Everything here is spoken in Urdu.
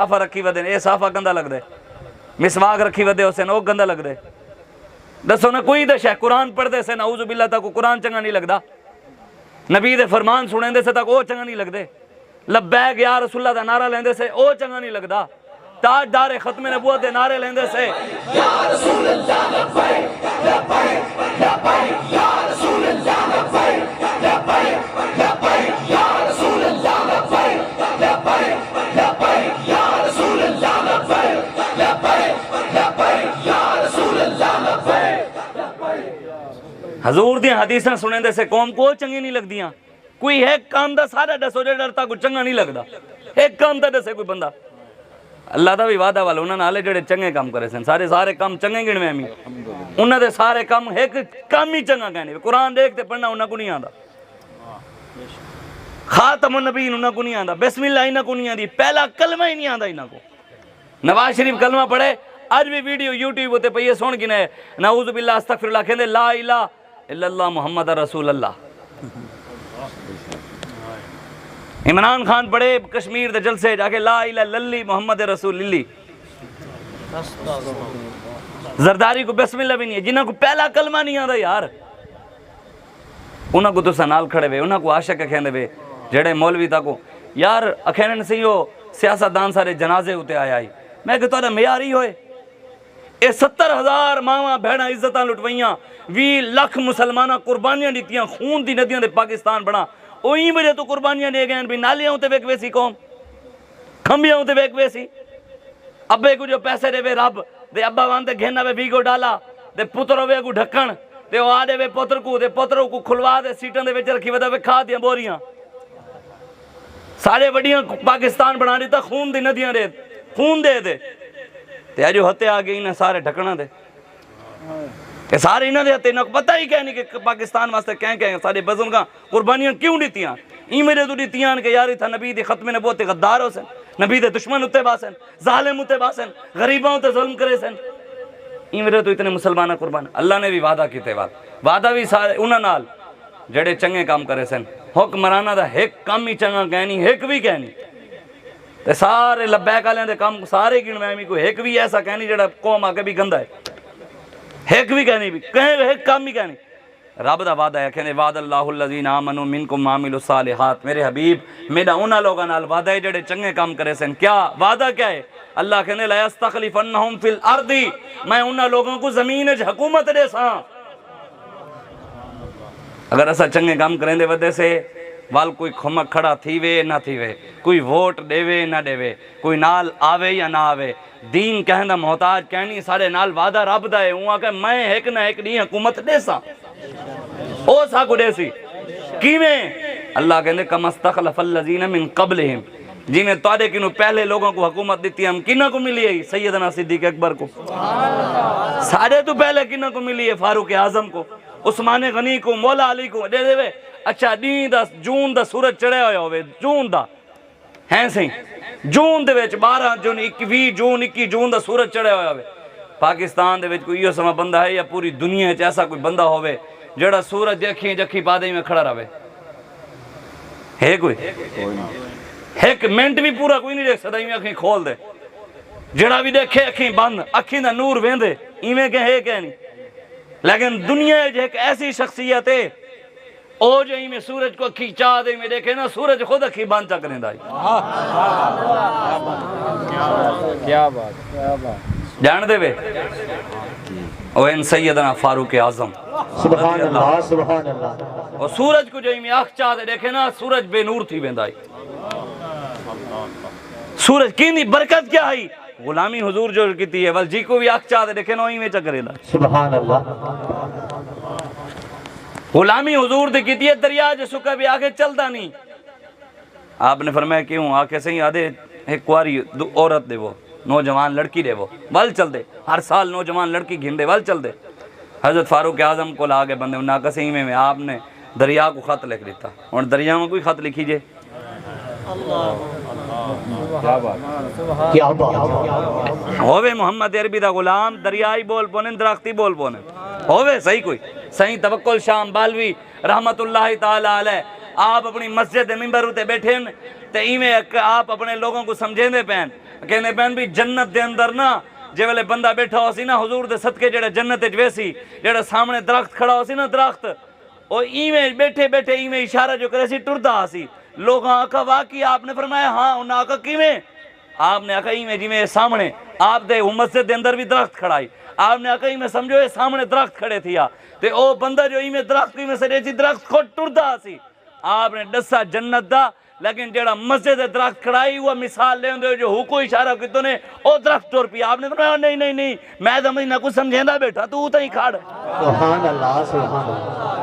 صافہ رکھی ودے اے صافہ گندا لگ دے، مسواک رکھی ودے اسے او گندا لگ دے، دسو نا کوئی دے شے قرآن پڑھ دے سے نعوذ باللہ تک قرآن چنگا نہیں لگدا، نبی دے فرمان سنیں دے سے تک او چنگا نہیں لگ دے، لبیک یا رسول اللہ دا نعرہ لیندے سے او چنگا نہیں لگدا، تاج دار ختم نبوت دے نعرے لیندے سے یا رسول اللہ لبیک لبیک لبیک یا رسول اللہ لبیک لبیک لبیک یا رسول اللہ لبیک لبیک لبیک یا رسول اللہ لبیک لبیک لبیک یا رسول اللہ لبیک۔ حضور دیاں حدیثاں سنیں دے سے قوم کو چنگی نہیں لگ دیاں، کوئی ایک کام دا سارا دسو جے ڈرتا کوئی چنگا نہیں لگدا، ایک کام دا دسے کوئی بندہ، اللہ دا بھی وعدہ والا انہاں نالے جڑے چنگے کام کرے سن، سارے کام چنگے گنوے ہمیں، انہاں دے سارے کام ایک کام ہی چنگا کہنے، قرآن دیکھتے پڑھنا انہاں کو نہیں آندا، خاتم النبیین انہاں کو نہیں آندا، بسم اللہ انہاں کو نہیں آندی، پہلا کلمہ ہی نہیں آندا انہاں کو، نواز شریف کلمہ پڑھے آج بھی ویڈیو یوٹیوب ہوتے پہ یہ سن گنے نعوذ باللہ استغفر اللہ کہندے لا الہ الا اللہ محمد رسول اللہ۔ عمران خان پڑھے کشمیر دے جلسے جا کے لا الہ الا اللہ محمد رسول اللہ، زرداری کو بسم اللہ بھی نہیں ہے، جنہاں کو پہلا کلمہ نہیں آندا یار، انہاں کو تو سنال کھڑے ہوئے، انہاں کو عاشق کہندے ہوئے جڑے مولوی تاکو یار اکھینن سے ہو سیاست دان سارے جنازے ہوتے آیا ہی، میں کہ تو معیاری ہوئے اے 70,000 ماواں بہناں عزتاں لٹوئیاں، 20 لاکھ مسلماناں قربانیاں دیتیاں، خون دی ندیاں دے پاکستان بنا، اوہی وجہ تو قربانیاں دے گئے بھی نالیاں ہوتے ویک ویسی قوم، کھمبیاں ہوتے ویک ویسی، ابے کو جو پیسے دے وے رب دے ابا وانتے گھنہ وے بیگو ڈالا دے پتروں وے کو ڈھکن دے آدے وے پتروں کو کھلوا دے سیٹن دے ویچ رکھی ودا وے کھا دیاں بوریاں، سارے وڈیاں پاکستان بنا دیتا خون دی ندیاں دے خون دے دے تے آجو ہتے آگے انہیں سارے ڈھکنا دے کہ سارے انہیں دے ہتے انہیں پتہ ہی کہنے کہ پاکستان واسطے کہیں سارے بزرگاں قربانیاں کیوں دیتیاں این میرے تو دیتیاں کہ یاری تھا نبی دی ختم نبوت غدار ہو سن، نبی دے دشمن ہوتے باسن، ظالم ہوتے باسن، غریباں ہوتے ظلم کرے سن، این میرے تو اتنے مسلمانہ قربان، اللہ نے بھی وعدہ کیتے وعدہ بھی سارے انہاں نال جڑے چنگے کام کرے سن، حکمرانہ دا ایک کام ہی چنگا کہنی ایک بھی کہنی تے سارے لبیک آلیں دے کام سارے گنوائیں میں کوئی ایک بھی ایسا کہنی جڑا قوم آگے بھی گندہ ہے، ایک بھی کہنی بھی کہیں ایک کام بھی کہنی، رب دا وعدہ ہے کہنے وعد اللہ الذین آمنوا منکم وعملوا الصالحات، میرے حبیب میرا انہاں لوگاں نال وعدہ ہے جڑے چنگے کام کرے سن، کیا وعدہ کیا ہے؟ اللہ کہنے لا یستخلفنہم فی الارض، میں انہاں لوگوں کو زمین وچ حکومت دے ساں، اگر ایسا چنگے کام کریں دے وجہ سے وال کوئی کھمک کھڑا تھی وے نہ تھی وے، کوئی ووٹ دے وے نہ دے وے، کوئی نال آوے یا نہ آوے، دین کہندہ محتاج کہنی سارے نال وعدہ رب دا ہے، وہاں کہ میں ایک نہ ایک نہیں حکومت دے سا او سا کو دے سی کیویں اللہ کہندے کم استخلف الذین من قبلہم، جی میں توڑے کنو پہلے لوگوں کو حکومت دیتی ہم کنہ کو ملی ہے سیدنا صدیق اکبر کو، سارے تو پہلے کنہ کو ملی ہے فاروق اعظم کو، عثمان غنی کو، مولا علی کو دے دے وے، اچھا جون دا سورج چڑھے ہوئے ہوئے جون دا ہیں سی جون دے ویچ 12 جون 21 جون 21 جون دا سورج چڑھے ہوئے ہوئے پاکستان دے ویچ کوئی یہ سما بندہ ہے یا پوری دنیا ہے ایسا کوئی بندہ ہوئے جڑا سورج دیکھیں جکھی پادے میں کھڑا رہے ہے کوئی ایک منٹ بھی پورا کوئی نہیں دیکھ سکتا ایویں اکھیں کھول دے جڑا بھی دیکھے اکھیں بند اکھیں دا نور ویندے ایویں کہ ہے کہ نہیں، لیکن دنیا ایک ایسی شخصیت ہے او جو ہی میں سورج کو اکھی چاہ دے میں دیکھے نا سورج خود اکھی بان چا کریں دائی، کیا بات جان دے بے او ان سیدنا فاروق اعظم سبحان اللہ سبحان اللہ، اور سورج کو جو ہی میں آنکھ چاہ دے دیکھے نا سورج بے نور تھی بیندائی، سورج کی نہیں برکت کیا ہے غلامی حضور جو کیتی ہے جی کو بھی آنکھ چاہ دے دیکھے نا ہی میں چا کریں دا سبحان اللہ، غلامی حضور دے کیتی ہے دریا جو سکا بھی آگے چلتا نہیں، آپ نے فرمایا کیوں آکے سے ہی آدھے ایک کواری عورت دے وہ نوجوان لڑکی دے وہ ول چل دے ہر سال نوجوان لڑکی گھن دے ول چل دے، حضرت فاروق اعظم کو لاگے بندے انہاں کسی میں آپ نے دریا کو خط لکھ دیتا اور دریا میں کوئی خط لکھی جے کیا بات، ہووے محمد عربی دا غلام دریائی بول پونن درختی بول پونن ہووے صحیح کوئی صحیح توکل شام بالوی رحمت اللہ تعالی علیہ آپ اپنی مسجد ممبر ہوتے بیٹھے تے ایویں آپ اپنے لوگوں کو سمجھیں دے پین کہنے پہن بھی جنت دے اندر نا جے ویلے بندہ بیٹھا ہو سی نا حضور دے صدقے جڑے جنت ویسی جڑا سامنے درخت کھڑا ہو سی نا درخت او ایویں بیٹھے بیٹھے ایویں اشارہ جو کرے سی ٹردا سی لوگاں آقا واقعی آپ نے فرمایا ہاں انہاں آقا کیویں آپ نے آقا ایویں جویں سامنے آپ دے مسجد دے اندر بھی درخت کھڑائی آپ نے آقا ایویں سمجھو یہ سامنے درخت کھڑے تھیا تے او بندہ جو ایویں درخت ایویں سڑے سی درخت خود ٹردا سی آپ نے دسا جنت دا لیکن جڑا مسجد دے درخت کھڑائی ہوا مثال لے ہوندے جو حکو اشارہ کیتو نے او درخت ٹر پیا آپ نے فرمایا نہیں نہیں نہیں میں تو نہ کچھ سمجھیندا بیٹھا تو تے ہی کھڑ سبحان اللہ سبحان اللہ